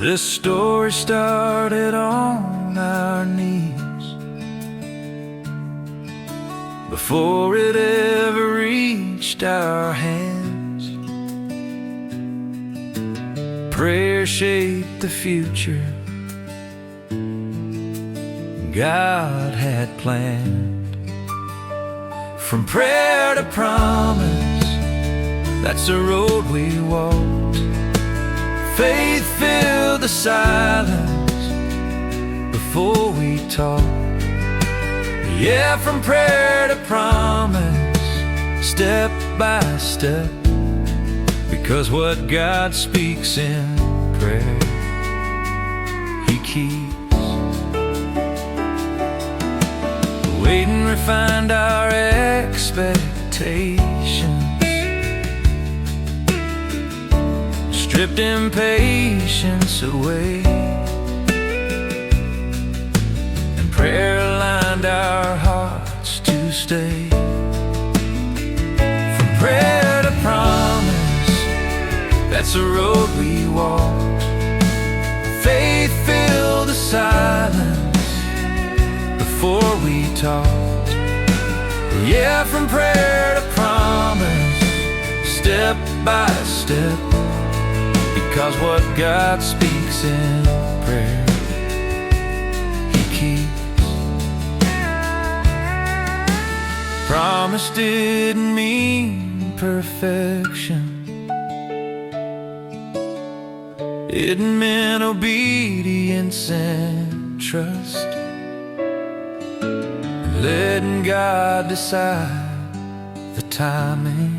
This story started on our knees before it ever reached our hands. Prayer shaped the future God had planned. From prayer to promise, that's the road we walked. Faith filled the silence before we talked. Yeah, from prayer to promise, step by step, because what God speaks in prayer, He keeps. Waiting refined our expectations, stripped impatience away, and prayer aligned our hearts to stay. From prayer to promise, that's the road we walked. Faith filled the silence before we talked. Yeah, from prayer to promise, step by step, because what God speaks in prayer, He keeps. Promise didn't mean perfection, it meant obedience and trust, and letting God decide the timing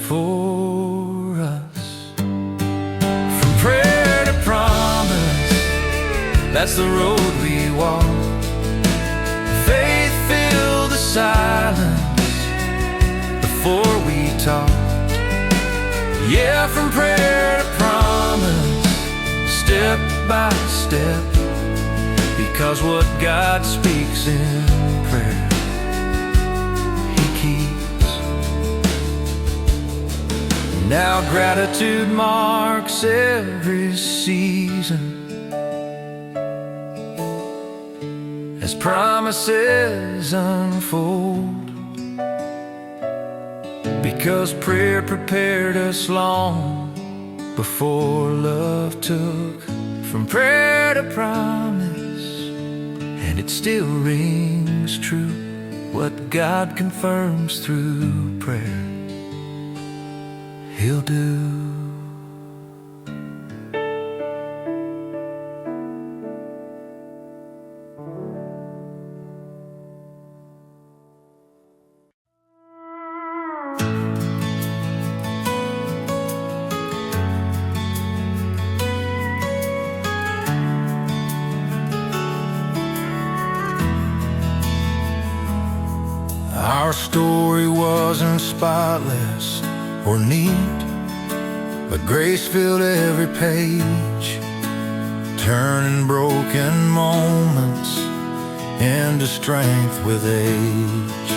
for us. From prayer to promise, that's the road we walk. Faith filled the silence before we talked. Yeah, from prayer to promise, step by step, because what God speaks in prayer, He keeps. Now gratitude marks every season as promises unfold, because prayer prepared us long before love took. From prayer to promise, and it still rings true. What God confirms through prayer, He'll do. Our story wasn't spotless or neat, but grace filled every page, turning broken moments into strength with age.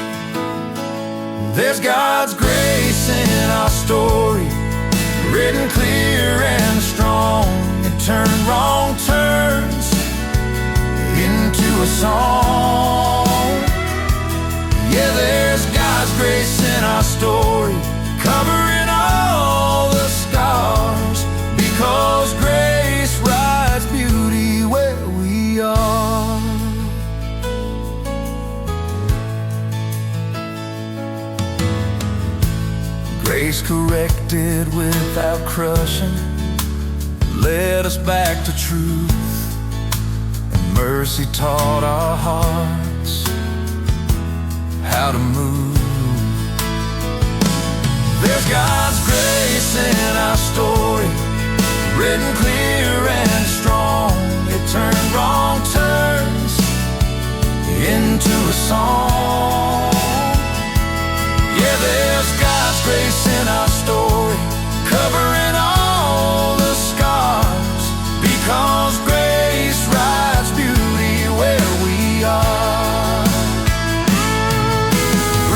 There's God's grace in our story, written clear and strong. It turned wrong turns into a song. Yeah, there's God's grace in our story, covering all the scars, because grace rides beauty where we are. Grace corrected without crushing, led us back to truth, and mercy taught our hearts how to move. There's God's grace in our story, written clear and strong. It turned wrong turns into a song. Yeah, there's God's grace in our story, covering all the scars, because grace rides beauty where we are.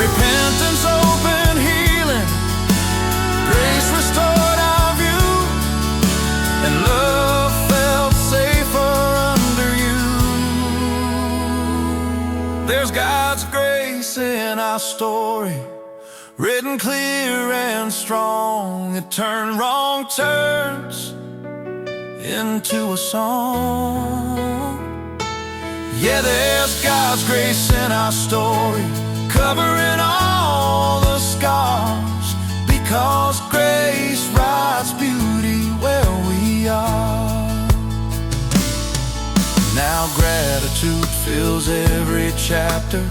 Repentance opened healing, grace restored our view, and love There's God's grace in our story, written clear and strong. It turned wrong turns into a song. Yeah, there's God's grace in our story, covering all the scars, because grace writes beauty where we are. Now gratitude fills every chapter,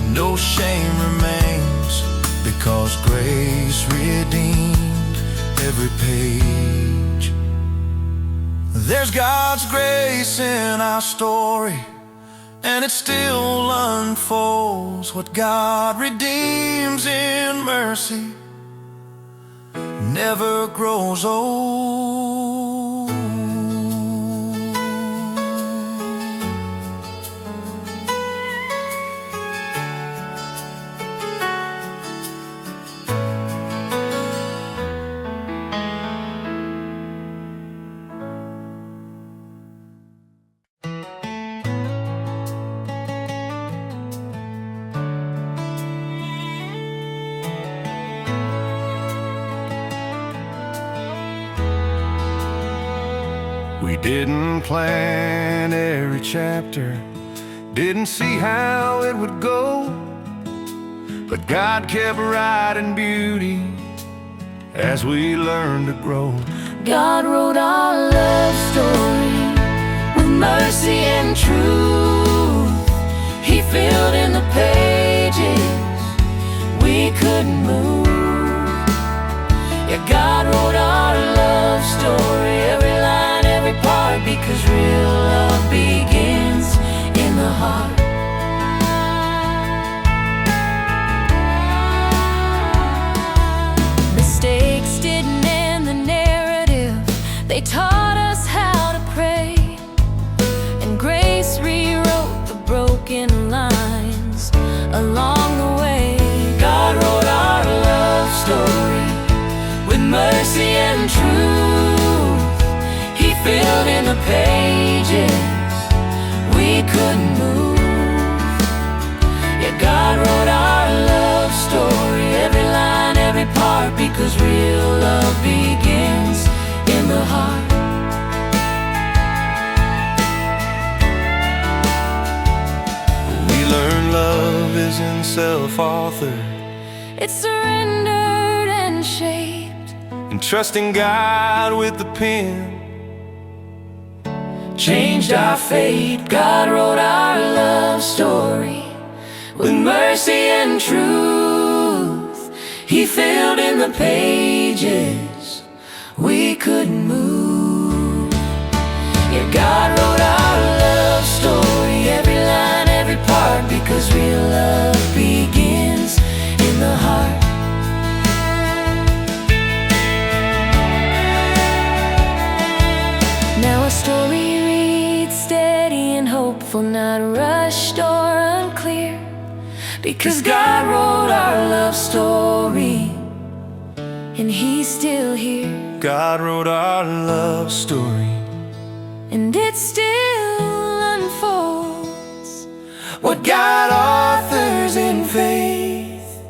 no shame remains, because grace redeemed every page. There's God's grace in our story, and it still unfolds. What God redeems in mercy never grows old. We didn't plan every chapter, didn't see how it would go, but God kept writing beauty as we learned to grow. God wrote our love story with mercy and truth. He filled in the pages we couldn't move. Yeah, God wrote our love story, every line, every part, because real love begins in the heart. Mistakes didn't end the narrative, they taught us how to pray, and grace rewrote the broken lines along the way. God wrote our love story with mercy and truth. He filled in the pages we couldn't move. Yeah, God wrote our love story, every line, every part, because real love begins in the heart. We learn love isn't self-authored, It's surrendered and shaped, and trusting God with the pen changed our fate. God wrote our love story with mercy and truth. He filled in the pages we couldn't move. Yeah, God wrote our love story, every line, every part, because real love begins in the heart. Now a story reads steady and hopeful, not rushed or unclear, because God wrote our love story, and He's still here. God wrote our love story, And it still unfolds. what God authors in faith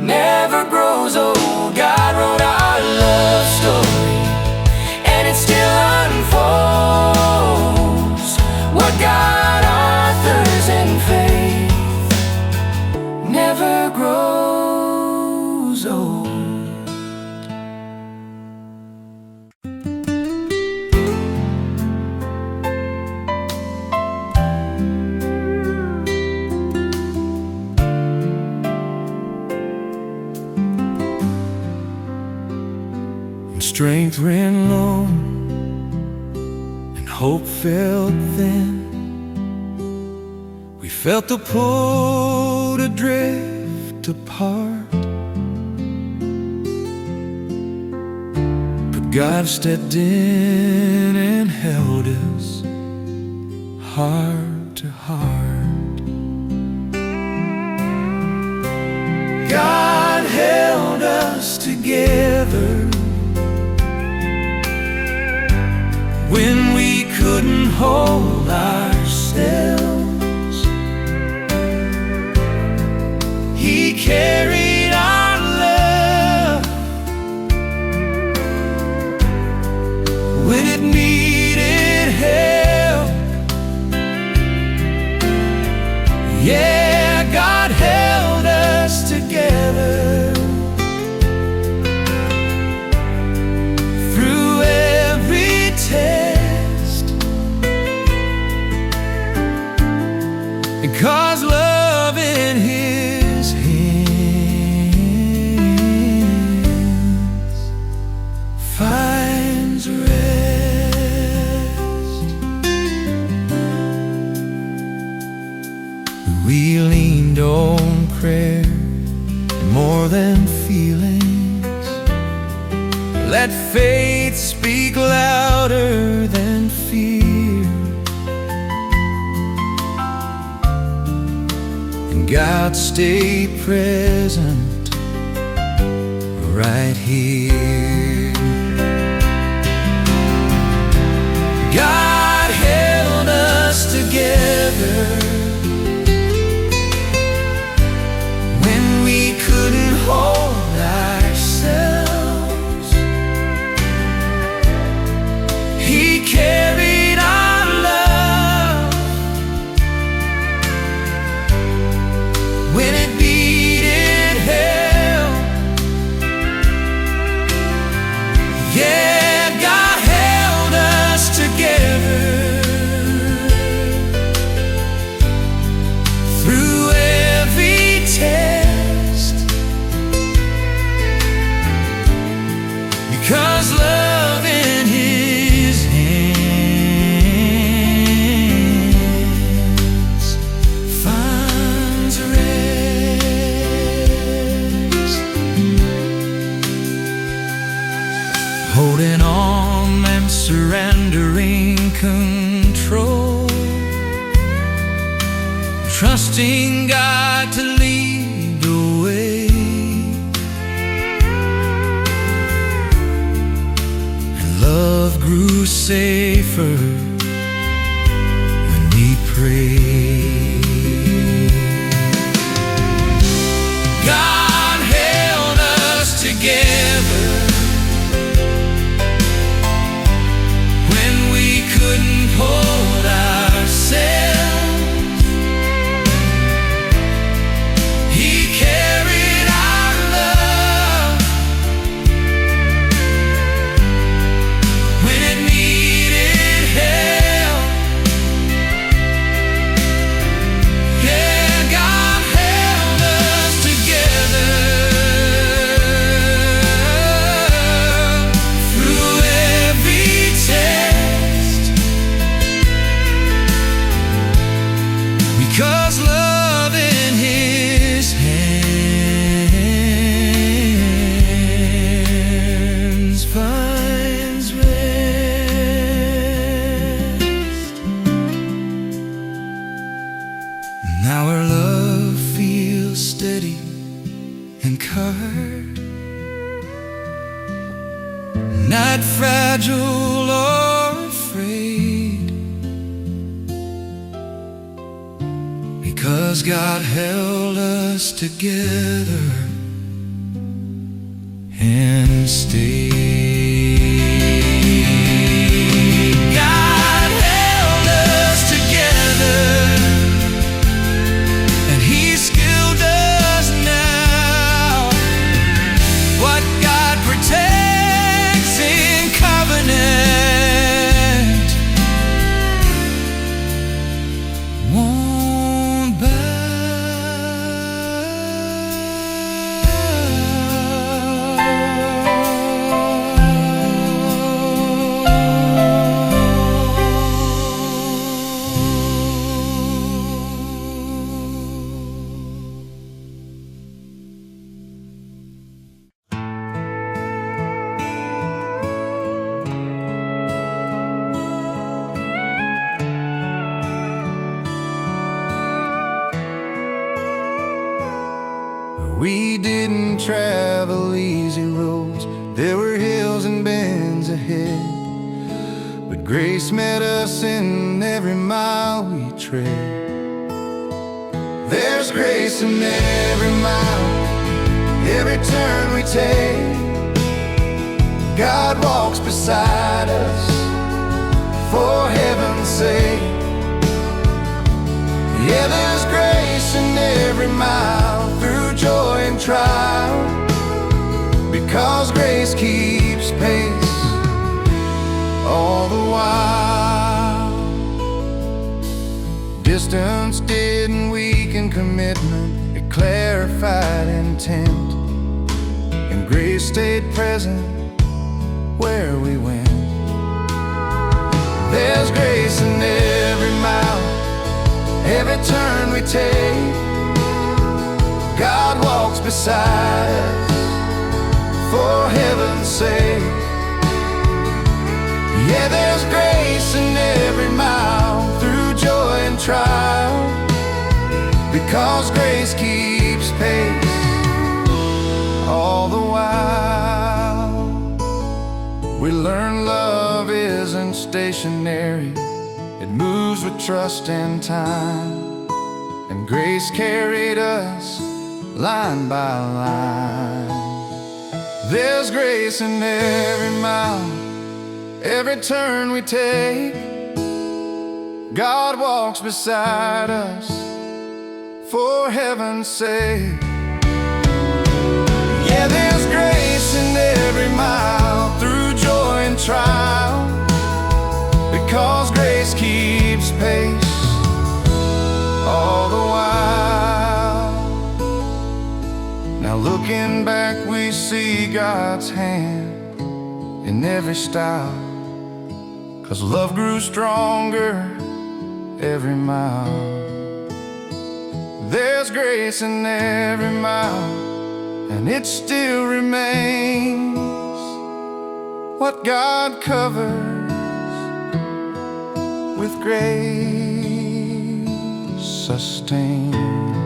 never grows old. God wrote our love story, and it still unfolds. What God authors in faith never grows old. Strength ran low and hope felt thin. We felt the pull to drift apart, but God stepped in and held us heart to heart. God held us together when we couldn't hold ourselves. because love in His hands finds rest. We leaned on prayer more than feelings. Let faith speak louder than fear. And God stay present right here. God held us together when we couldn't hold ourselves. He carried our love when it needed help. Yeah, God held us together through every test, because love in His hands finds rest. Holding on and surrendering control, trusting God to lead the way. And love grew safer when we prayed. God held us together when we couldn't hold ourselves. He carried our love when it needed help. Yeah, God held us together through every test, because love in His hands finds rest. Now our love feels steady and covered, not fragile or afraid, because God held us together and stayed. God held us together, and He still does now. What God protects in covenant won't We didn't travel easy roads, there were hills and bends ahead, but grace met us in every mile we tread. There's grace in every mile, every turn we take. God walks beside us for heaven's sake. Yeah, there's grace in every mile, through joy and trial, because grace keeps pace all the while. Distance didn't commitment, it clarified intent, and grace stayed present where we went. There's grace in every mile, every turn we take. God walks beside us for heaven's sake. Yeah, there's grace in every mile, through joy and trial, because grace keeps pace all the while. We learn love isn't stationary, it moves with trust and time, and grace carried us line by line. There's grace in every mile, every turn we take. God walks beside us for heaven's sake. Yeah, there's grace in every mile, through joy and trial, because grace keeps pace all the while. Now looking back, we see God's hand in every style, 'cause love grew stronger every mile. There's grace in every mile, and it still remains. What God covers with grace sustains.